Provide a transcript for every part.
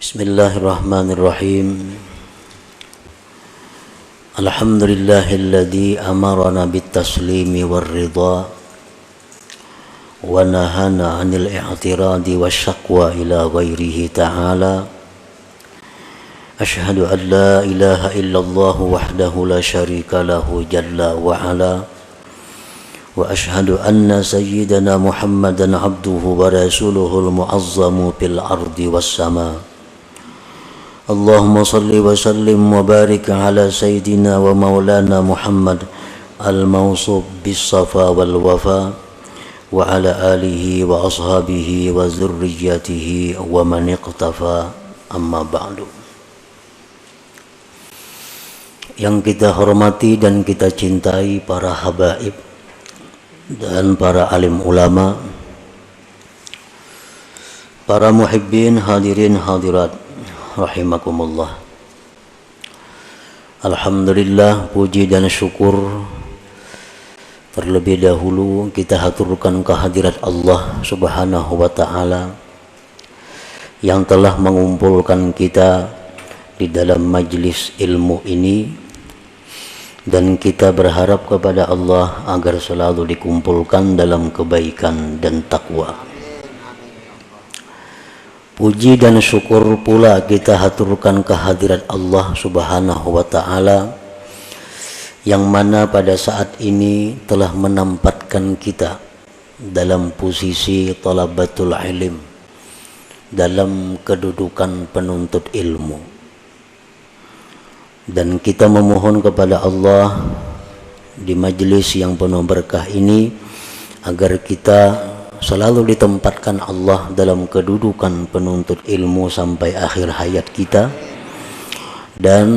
Bismillahirrahmanirrahim. Alhamdulillahilladzi amarana bit-taslimi war-ridha wa nahana 'anil i'tiradi wasyaqwa ila ghairihi ta'ala. Asyhadu an la ilaha illallah wahdahu la syarika lahu jalla wa ala. Wa asyhadu anna sayyidana Muhammadan abduhu wa rasuluhul mu'azzamu fil ardi was sama. Allahumma salli wa sallim wa barik ala sayyidina wa maulana Muhammad al-mawsuf bis safa wal wafa wa ala alihi wa ashabihi wa zurriyatihi wa man iqtafa, amma ba'du. Yang kita hormati dan kita cintai para habaib dan para alim ulama, para muhibbin hadirin hadirat rahimakumullah. Alhamdulillah, puji dan syukur terlebih dahulu kita haturkan kehadirat Allah Subhanahu wa ta'ala yang telah mengumpulkan kita di dalam majlis ilmu ini, dan kita berharap kepada Allah agar selalu dikumpulkan dalam kebaikan dan takwa. Puji dan syukur pula kita haturkan kehadirat Allah Subhanahu wa ta'ala yang mana pada saat ini telah menempatkan kita dalam posisi talabatul ilm, dalam kedudukan penuntut ilmu. Dan kita memohon kepada Allah di majelis yang penuh berkah ini agar kita selalu ditempatkan Allah dalam kedudukan penuntut ilmu sampai akhir hayat kita. Dan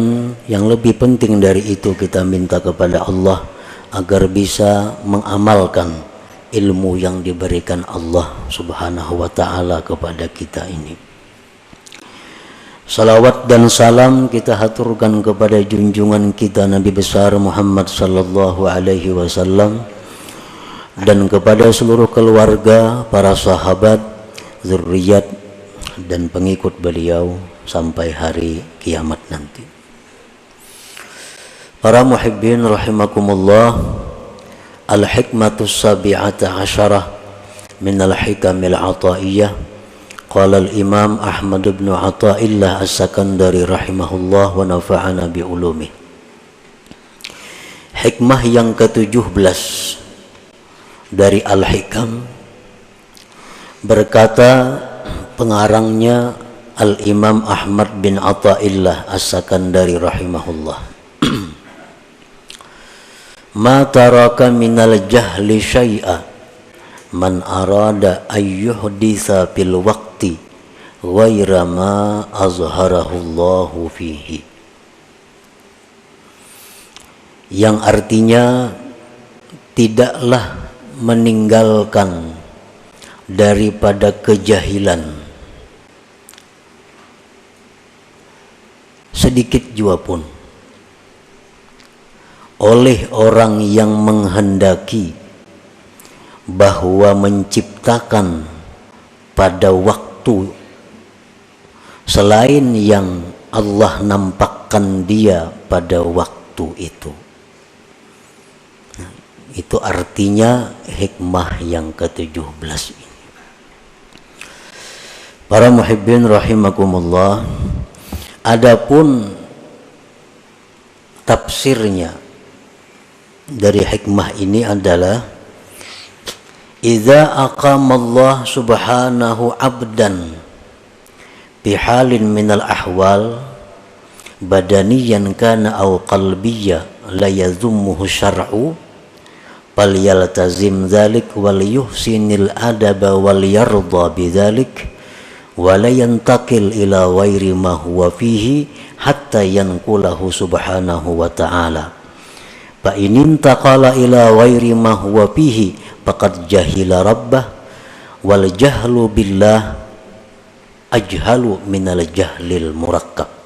yang lebih penting dari itu, kita minta kepada Allah agar bisa mengamalkan ilmu yang diberikan Allah Subhanahu wa ta'ala kepada kita ini. Salawat dan salam kita haturkan kepada junjungan kita Nabi besar Muhammad sallallahu alaihi wasallam dan kepada seluruh keluarga, para sahabat, zurriyat dan pengikut beliau sampai hari kiamat nanti. Para muhibbin rahimakumullah, al-hikmatus sabi'ata asyarah min al-hikamil ataiyah. Qala al-imam Ahmad bin Athaillah as-Sakandari rahimahullah wa nafa'ana bi ulumih. Hikmah yang ke-17 dari Al-Hikam, berkata pengarangnya Al-Imam Ahmad bin Athaillah As-Sakandari rahimahullah, ma taraka minal jahli syai'a man arada ayyuhditha fil waqti ghaira ma azharahullahu fihi. Yang artinya, tidaklah meninggalkan daripada kejahilan sedikit jua pun oleh orang yang menghendaki bahwa menciptakan pada waktu selain yang Allah nampakkan dia pada waktu itu. Itu artinya hikmah yang ke-17 ini. Para muhibbin rahimakumullah, adapun tafsirnya dari hikmah ini adalah idza aqamallah subhanahu abdan bi halin minal ahwal badaniyan kana aw qalbiyya la yazummuhu syar'u fal yaltazim dzalik wal yuhsinil adaba wal yarda bidzalik wa la yantakil ila ghairi ma huwa fihi hatta yanqulahu subhanahu wa ta'ala. Fa in intaqala ila ghairi ma huwa fihi faqad jahila rabbah wal jahlu billah ajhalu minal jahlil murakkab.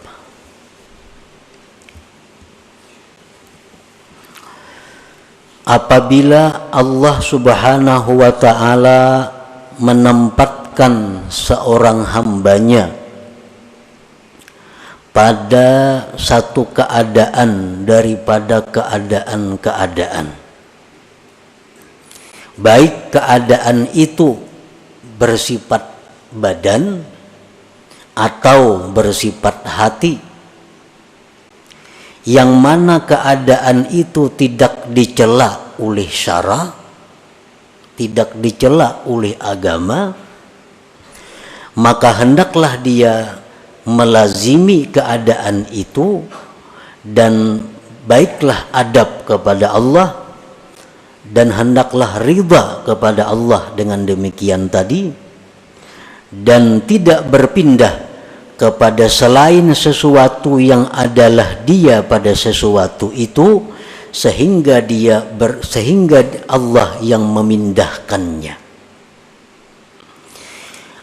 Apabila Allah Subhanahu wa ta'ala menempatkan seorang hambanya pada satu keadaan daripada keadaan-keadaan. Baik keadaan itu bersifat badan atau bersifat hati, yang mana keadaan itu tidak dicela oleh syara, tidak dicela oleh agama, maka hendaklah dia melazimi keadaan itu dan baiklah adab kepada Allah, dan hendaklah ridha kepada Allah dengan demikian tadi, dan tidak berpindah kepada selain sesuatu yang adalah dia pada sesuatu itu, sehingga Allah yang memindahkannya.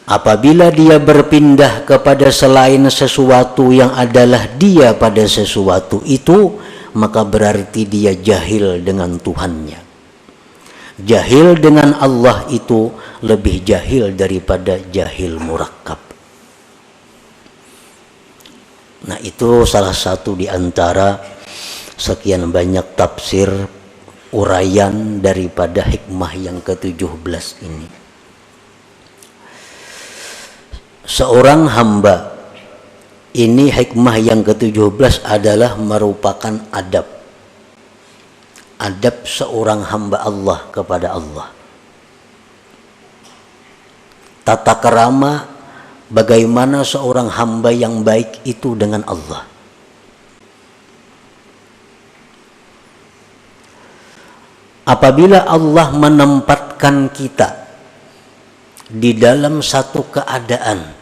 Apabila dia berpindah kepada selain sesuatu yang adalah dia pada sesuatu itu, maka berarti dia jahil dengan Tuhannya. Jahil dengan Allah itu lebih jahil daripada jahil murakkab. Nah, itu salah satu di antara sekian banyak tafsir uraian daripada hikmah yang ke-17 ini. Seorang hamba, ini hikmah yang ke-17 adalah merupakan adab. Adab seorang hamba Allah kepada Allah. Tata kerama bagaimana seorang hamba yang baik itu dengan Allah. Apabila Allah menempatkan kita di dalam satu keadaan,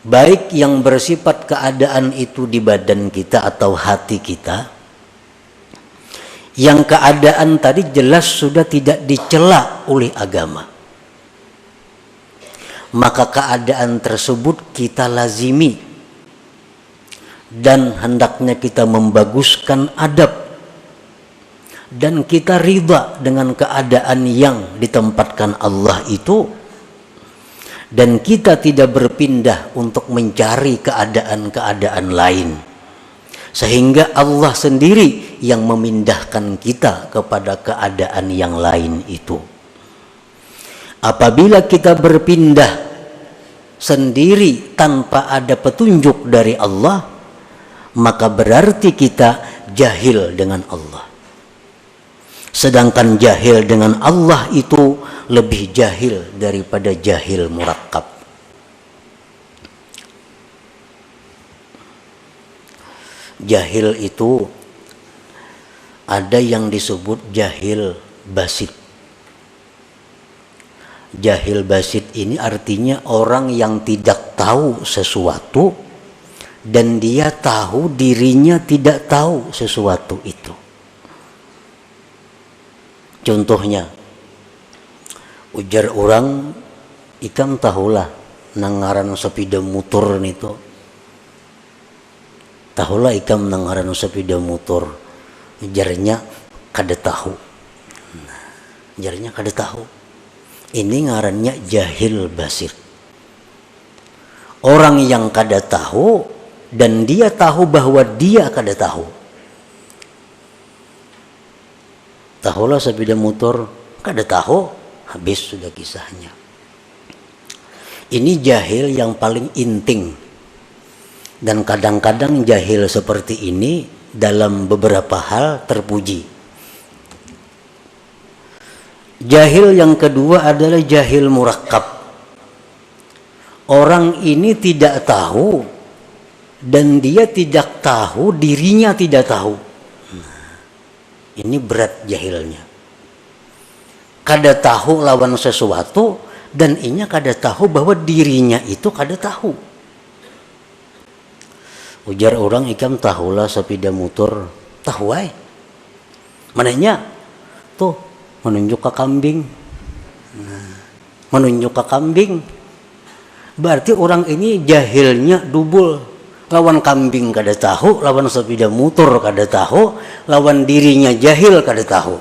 baik yang bersifat keadaan itu di badan kita atau hati kita, yang keadaan tadi jelas sudah tidak dicela oleh agama, maka keadaan tersebut kita lazimi dan hendaknya kita membaguskan adab dan kita ridha dengan keadaan yang ditempatkan Allah itu, dan kita tidak berpindah untuk mencari keadaan-keadaan lain, sehingga Allah sendiri yang memindahkan kita kepada keadaan yang lain itu. Apabila kita berpindah sendiri tanpa ada petunjuk dari Allah, maka berarti kita jahil dengan Allah. Sedangkan jahil dengan Allah itu lebih jahil daripada jahil murakkab. Jahil itu ada yang disebut jahil basit. Jahil basit ini artinya orang yang tidak tahu sesuatu dan dia tahu dirinya tidak tahu sesuatu itu. Contohnya, ujar orang, ikam tahulah nangaran sepeda motor itu. Tahulah ikam nangaran sepeda motor. Ujarnya kada tahu. Ujarnya kada tahu. Ini ngarannya jahil basir. Orang yang kada tahu dan dia tahu bahwa dia kada tahu. Tahulah sepeda motor, kada tahu, habis sudah kisahnya. Ini jahil yang paling inting. Dan kadang-kadang jahil seperti ini dalam beberapa hal terpuji. Jahil yang kedua adalah jahil murakkab. Orang ini tidak tahu dan dia tidak tahu dirinya tidak tahu. Ini berat jahilnya. Kada tahu lawan sesuatu dan inya kada tahu bahwa dirinya itu kada tahu. Ujar orang, ikam tahulah sepeda motor. Tahu ay. Mananya? Tuh, menunjuk ke kambing. Menunjuk ke kambing. Berarti orang ini jahilnya double. Lawan kambing kada tahu, lawan sepeda motor kada tahu, lawan dirinya jahil kada tahu.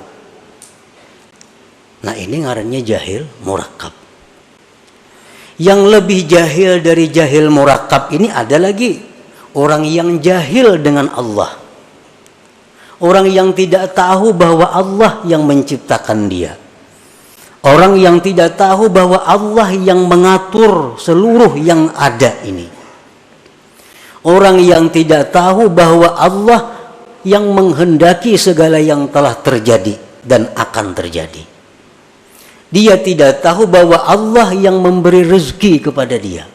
Nah, ini ngarannya jahil murakkab. Yang lebih jahil dari jahil murakkab ini ada lagi. Orang yang jahil dengan Allah. Orang yang tidak tahu bahwa Allah yang menciptakan dia. Orang yang tidak tahu bahwa Allah yang mengatur seluruh yang ada ini. Orang yang tidak tahu bahwa Allah yang menghendaki segala yang telah terjadi dan akan terjadi. Dia tidak tahu bahwa Allah yang memberi rezeki kepada dia.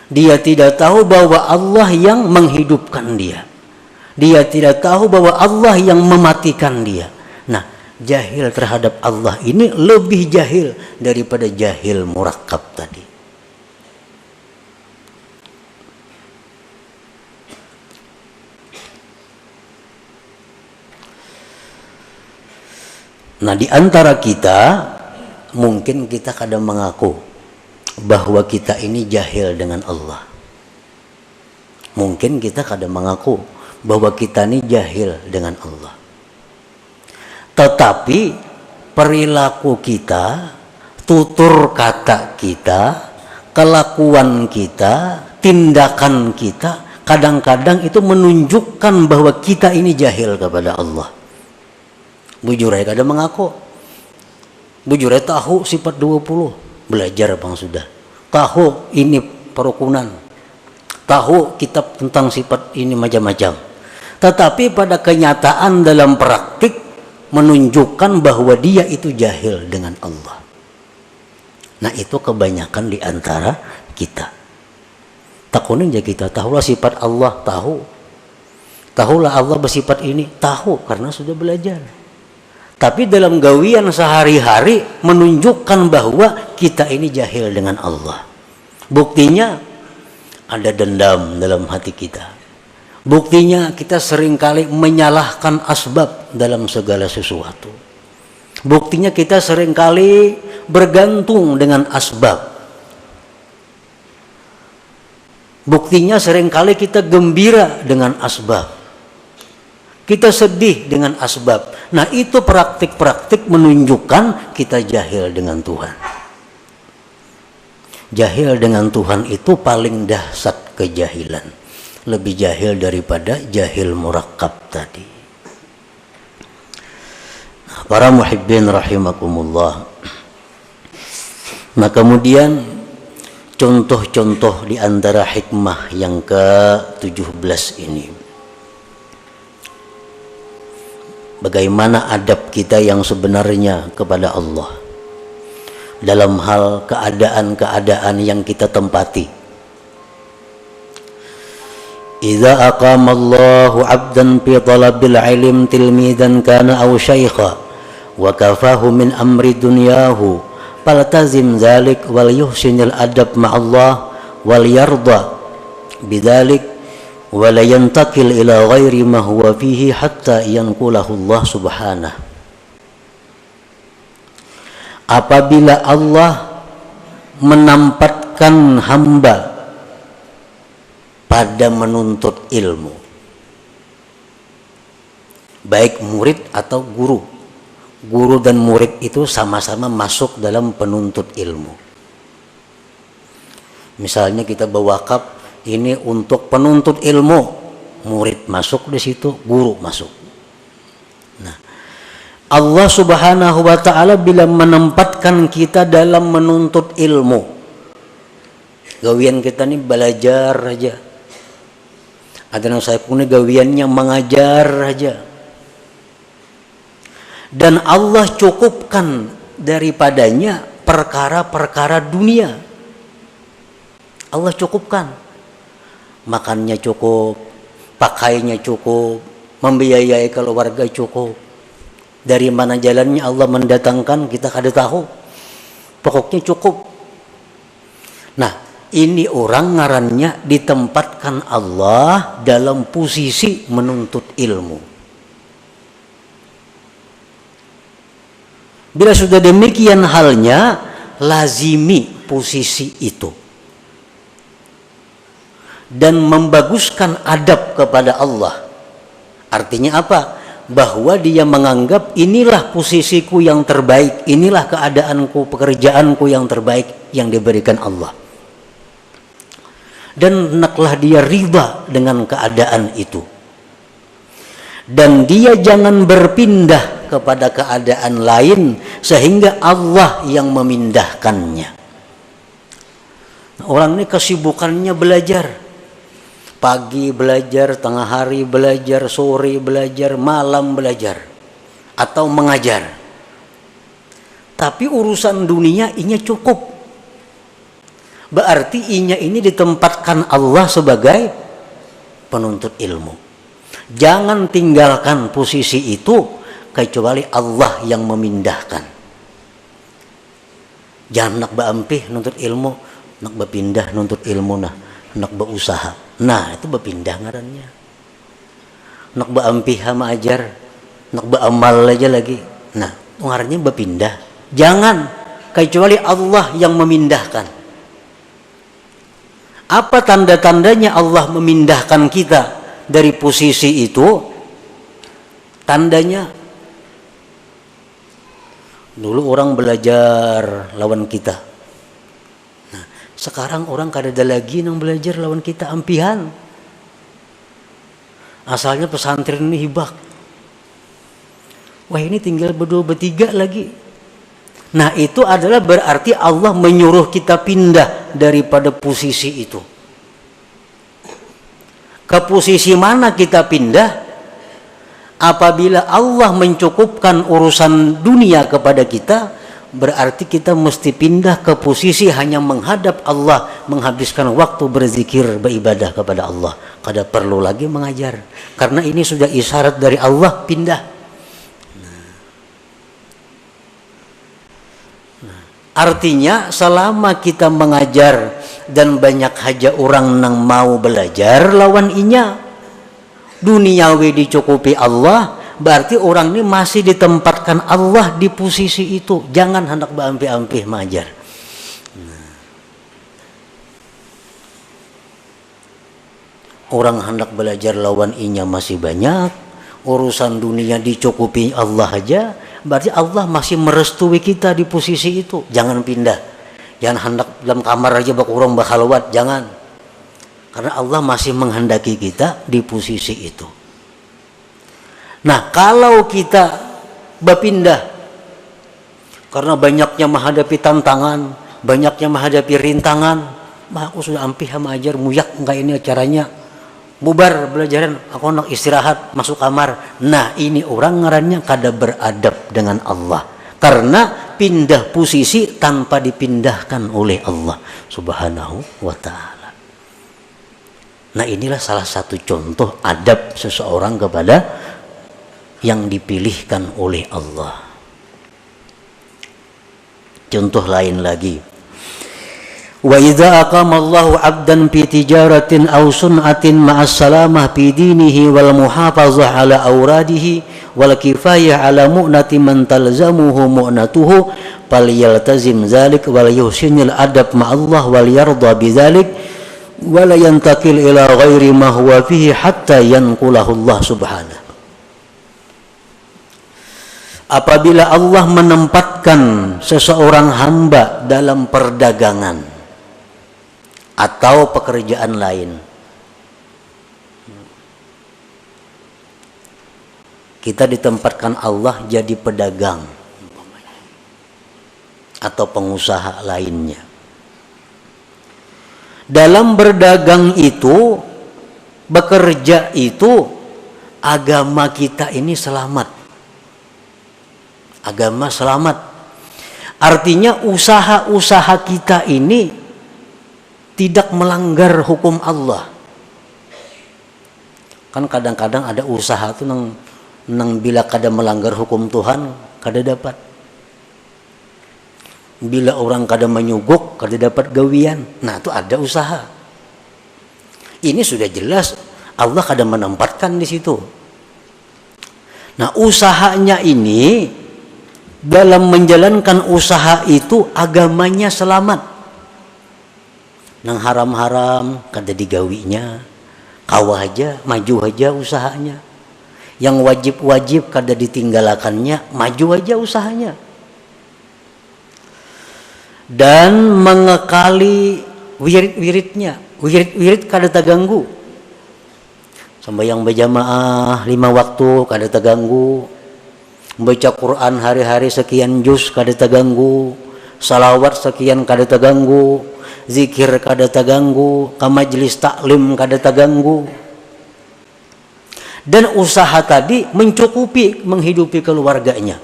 Dia tidak tahu bahwa Allah yang menghidupkan dia. Dia tidak tahu bahwa Allah yang mematikan dia. Nah, jahil terhadap Allah ini lebih jahil daripada jahil murakkab tadi. Nah, di antara kita mungkin kita kadang mengaku bahwa kita ini jahil dengan Allah. Mungkin kita kadang mengaku bahwa kita ini jahil dengan Allah. Tetapi perilaku kita, tutur kata kita, kelakuan kita, tindakan kita kadang-kadang itu menunjukkan bahwa kita ini jahil kepada Allah. Bujur aja kadang mengaku. Bujur aja tahu sifat 20. Belajar bang sudah. Tahu ini perukunan. Tahu kitab tentang sifat ini macam-macam. Tetapi pada kenyataan dalam praktik menunjukkan bahwa dia itu jahil dengan Allah. Nah, itu kebanyakan di antara kita. Takunin aja kita tahulah sifat Allah, tahu. Tahulah Allah bersifat ini, tahu karena sudah belajar. Tapi dalam gawian sehari-hari menunjukkan bahwa kita ini jahil dengan Allah. Buktinya ada dendam dalam hati kita. Buktinya kita seringkali menyalahkan asbab dalam segala sesuatu. Buktinya kita seringkali bergantung dengan asbab. Buktinya seringkali kita gembira dengan asbab. Kita sedih dengan asbab. Nah, itu praktik-praktik menunjukkan kita jahil dengan Tuhan. Jahil dengan Tuhan itu paling dahsyat kejahilan. Lebih jahil daripada jahil murakkab tadi. Nah, para muhibbin rahimakumullah. Nah, kemudian contoh-contoh di antara hikmah yang ke-17 ini. Bagaimana adab kita yang sebenarnya kepada Allah dalam hal keadaan-keadaan yang kita tempati. Idza aqama Allahu 'abdan fi talabil 'ilm tilmidan kana aw syaikha wa kafahu min amri dunyahu faltazim dzalik wal yuhsinil adab ma'allah wal yarda bidzalik wa la yantakil ila ghairi ma huwa fihi hatta yanqulahu Allah subhanahu. Apabila Allah menampatkan hamba pada menuntut ilmu, baik murid atau guru. Guru dan murid itu sama-sama masuk dalam penuntut ilmu. Misalnya kita berwakaf ini untuk penuntut ilmu, murid masuk di situ, guru masuk. Nah, Allah Subhanahu wa taala bila menempatkan kita dalam menuntut ilmu, gawian kita nih belajar aja. Ada yang saya punya gawiannya mengajar aja. Dan Allah cukupkan daripadanya perkara-perkara dunia. Allah cukupkan. Makannya cukup, pakainya cukup, membiayai keluarga cukup. Dari mana jalannya Allah mendatangkan kita kada tahu. Pokoknya cukup. Nah, ini orang ngarannya ditempatkan Allah dalam posisi menuntut ilmu. Bila sudah demikian halnya, lazimi posisi itu. Dan membaguskan adab kepada Allah. Artinya apa? Bahwa dia menganggap inilah posisiku yang terbaik, inilah keadaanku, pekerjaanku yang terbaik. yang diberikan Allah. Dan hendaklah dia riba dengan keadaan itu. Dan dia jangan berpindah kepada keadaan lain sehingga Allah yang memindahkannya. Orang ini kesibukannya belajar. Pagi belajar, tengah hari belajar, sore belajar, malam belajar. Atau mengajar. Tapi urusan dunia inya cukup. Berarti inya ini ditempatkan Allah sebagai penuntut ilmu. Jangan tinggalkan posisi itu kecuali Allah yang memindahkan. Jangan nak berampih nuntut ilmu, nak berpindah nuntut ilmu nak berusaha. Nah, itu berpindah ngarannya. Nak berampih sama ajar, nak beramal aja lagi. Nah, ngarannya berpindah. Jangan kecuali Allah yang memindahkan. Apa tanda-tandanya Allah memindahkan kita dari posisi itu? Tandanya, dulu orang belajar lawan kita. Nah, sekarang orang kada ada lagi yang belajar lawan kita, ampihan. Asalnya pesantren ini hibak. Wah, ini tinggal berdua bertiga lagi. Nah, itu adalah berarti Allah menyuruh kita pindah daripada posisi itu. Ke posisi mana kita pindah? Apabila Allah mencukupkan urusan dunia kepada kita, berarti kita mesti pindah ke posisi hanya menghadap Allah, menghabiskan waktu berzikir, beribadah kepada Allah. Kada perlu lagi mengajar. Karena ini sudah isyarat dari Allah, pindah. Artinya selama kita mengajar dan banyak haja orang nang mau belajar lawan inya, duniawi dicukupi Allah, berarti orang ini masih ditempatkan Allah di posisi itu. Jangan hendak berampih-ampih mengajar. Orang hendak belajar lawan inya masih banyak, urusan dunia dicukupi Allah aja, berarti Allah masih merestui kita di posisi itu. Jangan pindah. Jangan hendak dalam kamar aja bak urang bakhalwat, jangan. Karena Allah masih menghendaki kita di posisi itu. Nah, kalau kita berpindah karena banyaknya menghadapi tantangan, banyaknya menghadapi rintangan, mah aku sudah ampih sama ajar muyak enggak ini acaranya. Bubar belajaran, aku nak istirahat, masuk kamar. Nah, ini orang ngarannya kada beradab dengan Allah. Karena pindah posisi tanpa dipindahkan oleh Allah Subhanahu wa ta'ala. Nah, inilah salah satu contoh adab seseorang kepada yang dipilihkan oleh Allah. Contoh lain lagi. Wa idza aqama Allahu 'abdan fi tijaratin aw sun'atin ma'as salamah fi dinihi wal muhafazah ala awradihi wal kifayah ala mu'nati man talzamuhu mu'natuhu falyaltazim dzalik wal yuhsinil adab ma'allah wal yarda bidzalik wa la yantakil ila ghairi ma huwa fihi hatta yanqulahu Allah subhanahu. Apabila Allah menempatkan seseorang hamba dalam perdagangan atau pekerjaan lain, kita ditempatkan Allah jadi pedagang atau pengusaha lainnya. Dalam berdagang itu, bekerja itu, agama kita ini selamat. Agama selamat. Artinya usaha-usaha kita ini tidak melanggar hukum Allah. Kan kadang-kadang ada usaha tuh nang bila kada melanggar hukum Tuhan kada dapat. Bila orang kada menyuguk kada dapat gawian. Nah, itu ada usaha. Ini sudah jelas Allah kada menempatkan di situ. Nah, usahanya ini dalam menjalankan usaha itu agamanya selamat. Nang haram-haram kada digawinya, kawah aja, maju aja usahanya. Yang wajib-wajib kada ditinggalakannya, maju aja usahanya. dan mengekali wirid-wiridnya. Wirid kada terganggu. Sembahyang berjamaah 5 waktu kada terganggu. Baca Quran hari-hari sekian juz kada terganggu. Salawat sekian kada terganggu. Zikir kada terganggu. Ke majelis taklim kada terganggu. Dan usaha tadi mencukupi menghidupi keluarganya.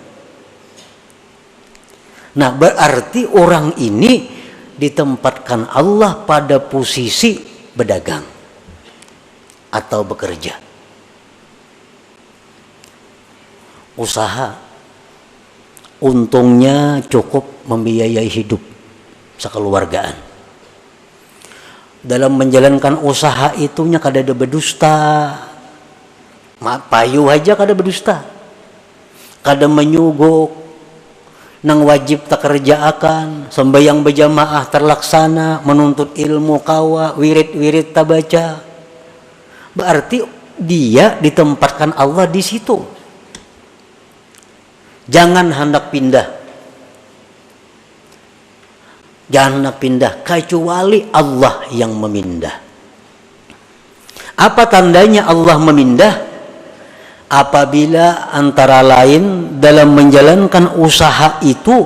Nah, berarti orang ini ditempatkan Allah pada posisi berdagang atau bekerja. Usaha untungnya cukup membiayai hidup sekeluargaan. Dalam menjalankan usaha itunya kada ada berdusta. Payu aja kada berdusta. Kada menyuguk. Nang wajib tak kerjaakan, sembahyang berjamaah terlaksana, menuntut ilmu kawa, wirid-wirid tak baca. Berarti dia ditempatkan Allah di situ. Jangan hendak pindah. Jangan hendak pindah kecuali Allah yang memindah. Apa tandanya Allah memindah? Apabila antara lain dalam menjalankan usaha itu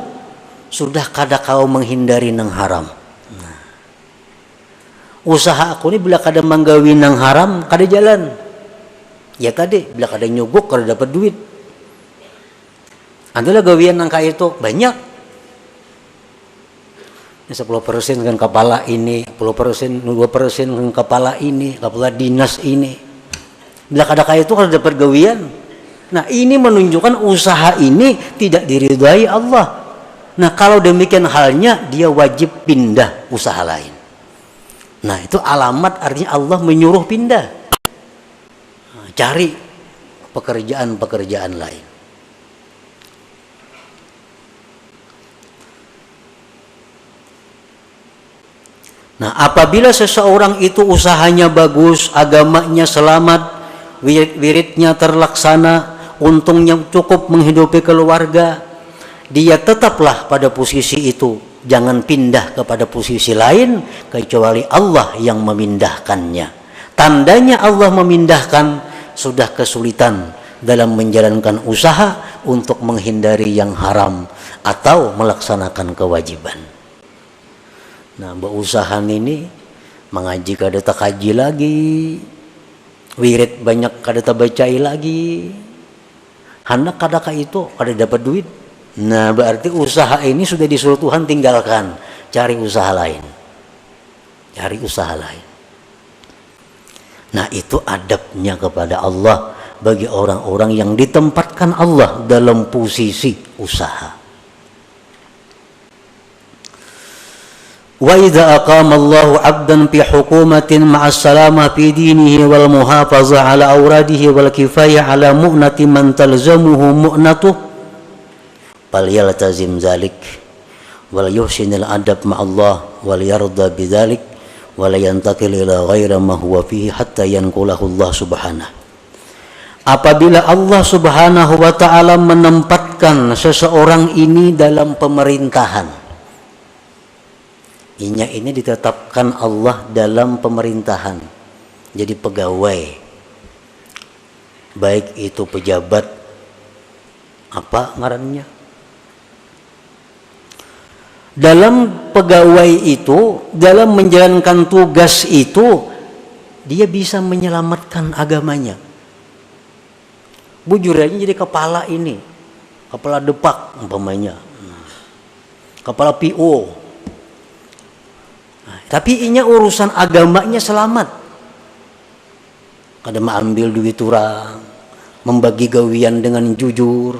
sudah kada kau menghindari nang haram. Nah, usaha aku ini bila kada menggawi nang haram kada jalan. Ya kade bila kada nyuguk kada dapat duit. Adalah gawian nang kaya itu banyak. 10% kan kepala ini, 10%, 2% kan kepala ini, kepala dinas ini. Bila kada kaya itu kada dapat gawian. Nah, ini menunjukkan usaha ini tidak diridhai Allah. Nah, kalau demikian halnya dia wajib pindah usaha lain. Nah, itu alamat artinya Allah menyuruh pindah. Nah, cari pekerjaan-pekerjaan lain. Nah, apabila seseorang itu usahanya bagus, agamanya selamat, wirid-wiridnya terlaksana, untungnya cukup menghidupi keluarga, dia tetaplah pada posisi itu. Jangan pindah kepada posisi lain kecuali Allah yang memindahkannya. Tandanya Allah memindahkan sudah kesulitan dalam menjalankan usaha untuk menghindari yang haram atau melaksanakan kewajiban. Nah, berusaha ini mengaji kada tak kaji lagi. Wirid banyak kada terbacai lagi. Hendak kada ka itu kada dapat duit. Nah, berarti usaha ini sudah disuruh Tuhan tinggalkan, cari usaha lain. Cari usaha lain. Nah, itu adabnya kepada Allah bagi orang-orang yang ditempatkan Allah dalam posisi usaha. Wa idza aqama Allahu 'abdan fi hukumatin ma'as salamah fi dinihi wal muhafazah 'ala awradihi wal kifayah 'ala mu'nati man talzamuhu mu'natuh falyaltazim dzalik wal yuhsinil adab ma'allah wal yarda bidzalik wal yantakil ila ghairi ma huwa fihi hatta yanqulahu Allah subhanahu. Apabila Allah Subhanahu wa taala menempatkan seseorang ini dalam pemerintahan, ini ditetapkan Allah dalam pemerintahan, jadi pegawai, baik itu pejabat apa ngarannya, dalam pegawai itu, dalam menjalankan tugas itu dia bisa menyelamatkan agamanya. Bujur aja jadi kepala ini, kepala depak umpamanya, kepala PO. Tapi inya urusan agamanya selamat. Kada mengambil duit orang, membagi gawian dengan jujur.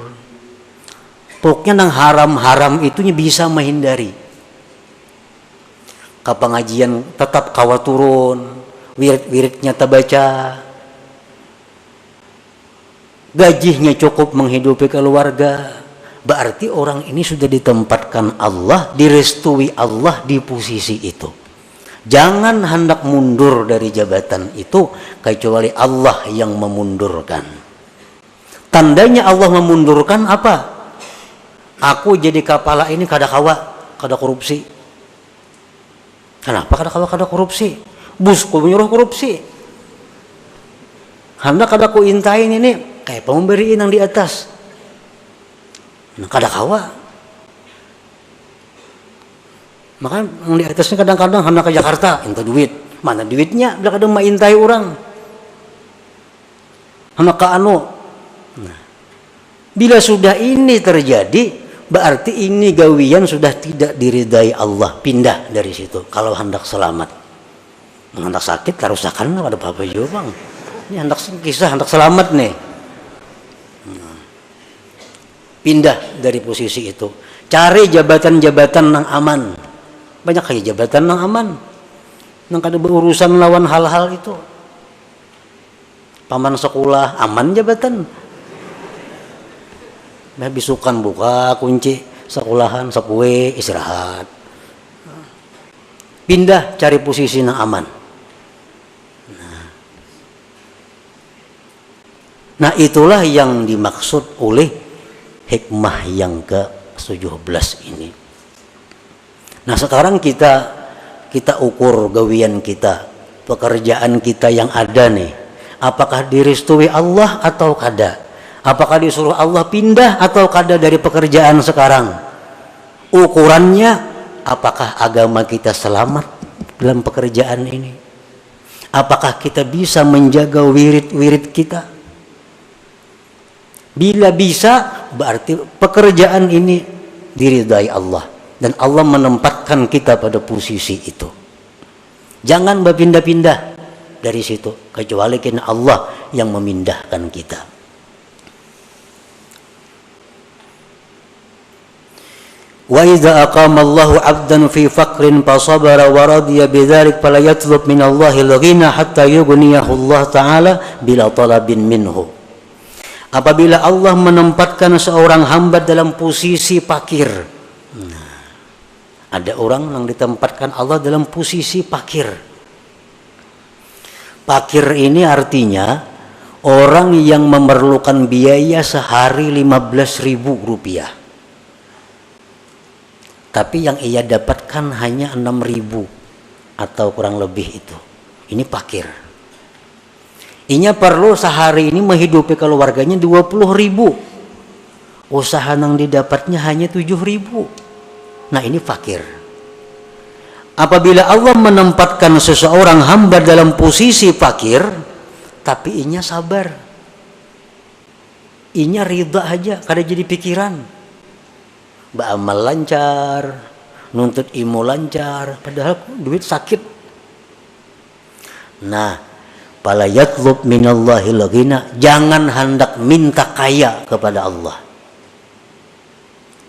Pokoknya nang haram-haram itunya bisa menghindari. Kapangajian tetap kawa turun, wirid-wiridnya terbaca. Gajinya cukup menghidupi keluarga. Berarti orang ini sudah ditempatkan Allah, direstui Allah di posisi itu. Jangan hendak mundur dari jabatan itu kecuali Allah yang memundurkan. Tandanya Allah memundurkan apa? Aku jadi kepala ini kada kawa, kada korupsi. Kenapa kada korupsi? Busku menyuruh korupsi. Hendak kada ku intain ini kayak pemberiin yang di atas. Nah, kada kawa. Makanya yang di atasnya kadang-kadang hendak ke Jakarta, minta duit. Mana duitnya? Bila kadang maintai orang. Hendak ke anu. Nah, bila sudah ini terjadi, berarti ini gawian sudah tidak diridai Allah. Pindah dari situ. Kalau hendak selamat. Hendak sakit, karusakan ada apa-apa juga bang. Ini hendak kisah, hendak selamat nih. Pindah dari posisi itu. Cari jabatan-jabatan yang aman. Banyak kayak jabatan yang aman. Yang kada berurusan lawan hal-hal itu. Paman sekolah, aman jabatan. Bisukan buka kunci sekolahan, sepue, istirahat. Pindah cari posisi yang aman. Nah itulah yang dimaksud oleh hikmah yang ke-17 ini. Nah sekarang kita ukur gawian kita, pekerjaan kita yang ada nih. Apakah direstui Allah atau kada? Apakah disuruh Allah pindah atau kada dari pekerjaan sekarang? Ukurannya apakah agama kita selamat dalam pekerjaan ini? Apakah kita bisa menjaga wirid-wirid kita? Bila bisa, berarti pekerjaan ini diridai Allah. Dan Allah menempatkan kita pada posisi itu. Jangan berpindah-pindah dari situ. Kecuali karena Allah yang memindahkan kita. Wa idza aqama Allahu 'abdan fi faqrin fa sabara wa radiya bidzalik fala yatlub min Allahi al-ghina hatta yughniyahu Allah ta'ala bila talabin minhu. Apabila Allah menempatkan seorang hamba dalam posisi fakir. Nah, ada orang yang ditempatkan Allah dalam posisi fakir. Fakir ini artinya orang yang memerlukan biaya sehari 15.000 rupiah. Tapi yang ia dapatkan hanya 6.000 atau kurang lebih itu. Ini fakir. Inya perlu sehari ini menghidupi keluarganya 20.000. Usaha yang didapatnya hanya 7.000. Nah ini fakir. Apabila Allah menempatkan seseorang hamba dalam posisi fakir, tapi inya sabar. Inya ridha aja, kada jadi pikiran. Beramal lancar, nuntut ilmu lancar, padahal duit sakit. Nah, fala yatlub minallahil ghina, jangan hendak minta kaya kepada Allah.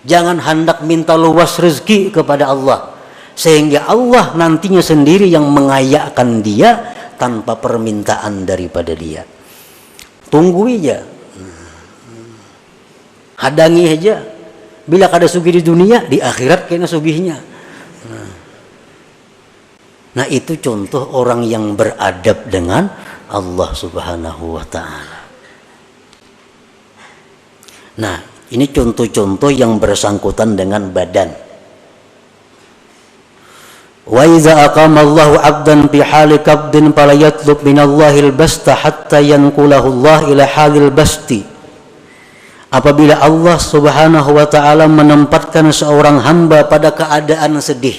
Jangan hendak minta luas rezeki kepada Allah, sehingga Allah nantinya sendiri yang mengayakan dia tanpa permintaan daripada dia. Tunggu aja, hadangi aja. Bila kada sugih di dunia, di akhirat kena sugihnya. Nah itu contoh orang yang beradab dengan Allah Subhanahu wa ta'ala. Nah ini contoh-contoh yang bersangkutan dengan badan. Wa idza aqama Allahu 'abdan fi hali qabdin fala yatlub minallahil basta hatta yanqulahu Allah ila halil basti. Apabila Allah Subhanahu wa ta'ala menempatkan seorang hamba pada keadaan sedih.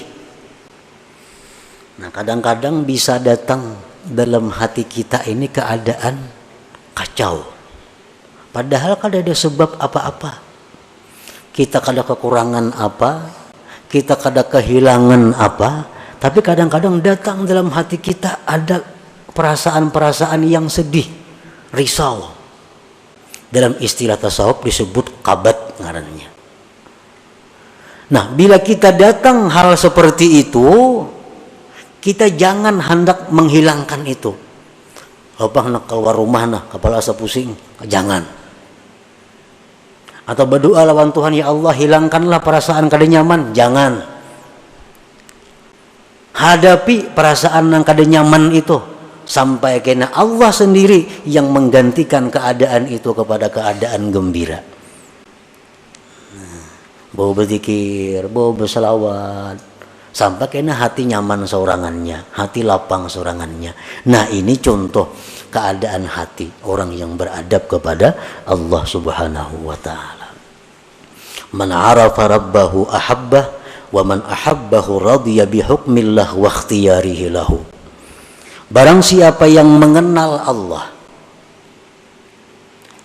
Nah kadang-kadang bisa datang dalam hati kita ini keadaan kacau. Padahal kada ada sebab apa-apa. Kita kada kekurangan apa, kita kada kehilangan apa, tapi kadang-kadang datang dalam hati kita ada perasaan-perasaan yang sedih, risau. Dalam istilah tasawuf disebut kabat ngarannya. Nah, bila kita datang hal seperti itu, kita jangan hendak menghilangkan itu. Apa nak keluar rumah nah, kepala asa pusing, jangan. Atau berdoa lawan Tuhan, ya Allah hilangkanlah perasaan kada nyaman, jangan. Hadapi perasaan yang kada nyaman itu sampai kena Allah sendiri yang menggantikan keadaan itu kepada keadaan gembira. bau berzikir, bau berselawat, sampai kena hati nyaman seorangannya, hati lapang seorangannya. Nah ini contoh keadaan hati orang yang beradab kepada Allah Subhanahu wa ta'ala. Man arafa rabbahu ahabbah, wa man ahabbahu radiya bihukmillah wa ikhtiyarihi lahu. Barang siapa yang mengenal Allah,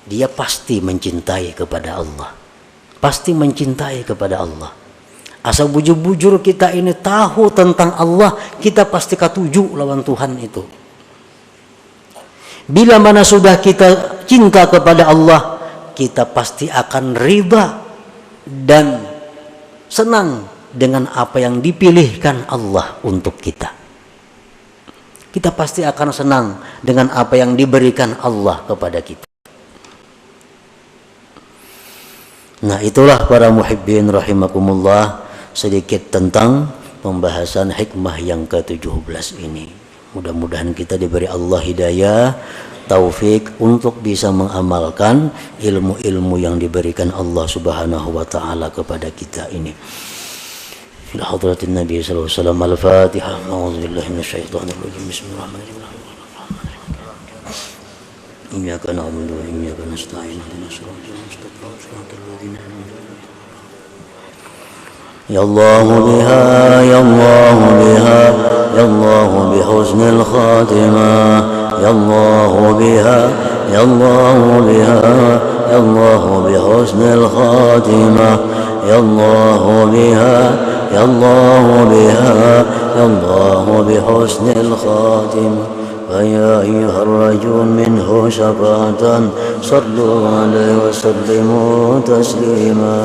dia pasti mencintai kepada Allah, pasti mencintai kepada Allah. Asal bujur-bujur kita ini tahu tentang Allah, kita pasti katuju lawan Tuhan itu. Bila mana sudah kita cinta kepada Allah, kita pasti akan riba dan senang dengan apa yang dipilihkan Allah untuk kita. Kita pasti akan senang dengan apa yang diberikan Allah kepada kita. Nah itulah para muhibbin rahimakumullah, sedikit tentang pembahasan hikmah yang ke-17 ini. Mudah-mudahan kita diberi Allah hidayah, taufik untuk bisa mengamalkan ilmu-ilmu yang diberikan Allah Subhanahu wa ta'ala kepada kita ini. Ila hadratin Nabi sallallahu alaihi wasallam. Al-Fatihah. A'udzubillahi minasyaitonir rajim. Bismillahirrahmanirrahim. Iyyaka na'budu wa iyyaka nasta'in. Ihdinas siratal mustaqim. Siratal ladzina an'amta 'alaihim. Ya Allah biha, ya Allah biha, ya Allah bihusnil khatimah. Ya Allah biha, ya Allah biha, ya Allah bihusnil khatimah. Ya Allah biha, ya Allah biha, ya Allah bihusnil khatimah. فيا أيها الرجل منه شفاعة صلوا عليه وسلموا تسليما.